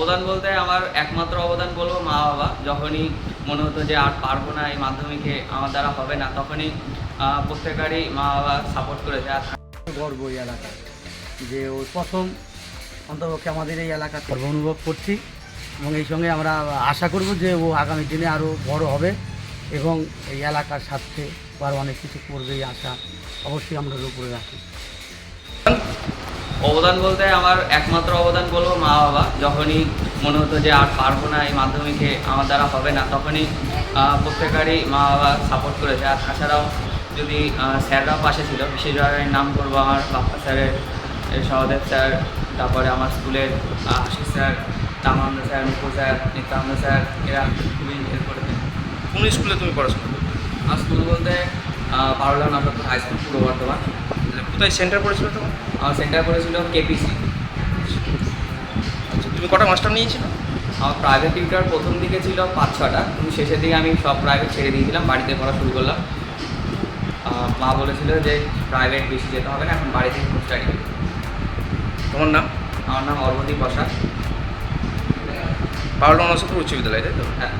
অবদান বলতে আমার একমাত্র অবদান বলবো মা বাবা। যখনই মনে হতো যে আর পারবো না, এই মাধ্যমিকে আমার দ্বারা হবে না, তখনই প্রত্যেকেরই মা বাবা সাপোর্ট করেছে। আর গর্ব এই এলাকায় যে ওই প্রথম অন্তপক্ষে আমাদের এই এলাকা গর্ব অনুভব করছি এবং এই সঙ্গে আমরা আশা করব যে ও আগামী দিনে আরও বড় হবে এবং এই এলাকার স্বার্থে আরও অনেক কিছু করবে এই আশা অবশ্যই আমরা উপরে রাখি। অবদান বলতে আমার একমাত্র অবদান বলবো মা বাবা। যখনই মনে হতো যে আর পারবো না, এই মাধ্যমিকে আমার দ্বারা হবে না, তখনই প্রত্যেকেরই মা বাবা সাপোর্ট করেছে। আর তাছাড়াও যদি স্যাররাও পাশে ছিল, বিশেষভাবে নাম করবো আমার বাপ্পা স্যারের, সহদেব স্যার, তারপরে আমার স্কুলের আশিস স্যার, রামানন্দ স্যার, মুকুল স্যার, নিত্যানন্দ স্যার, এরা খুবই হেল্প করেছে। কোন স্কুলে তুমি পড়াশোনা করো? আমার স্কুল বলতে পারুলা নাটক হাই স্কুল, পূর্ব বর্ধমান। কোথায় সেন্টার পড়েছিল তোমার? আমার সেন্টার পড়েছিল কেপিসি। আচ্ছা, তুমি কটা মাস্টার নিয়েছিল? আমার প্রাইভেট টিউটার প্রথম দিকে ছিল 5-6টা, কিন্তু শেষের দিকে আমি সব প্রাইভেট ছেড়ে দিয়েছিলাম, বাড়িতে পড়া শুরু করলাম। মা বলেছিল যে প্রাইভেট বেশি যেতে হবে না, এখন বাড়ি থেকে স্টাডি। তোমার নাম? আমার নাম অর্বদী বসা। পাওলা উচ্চ বিদ্যালয়, তাই তো? হ্যাঁ।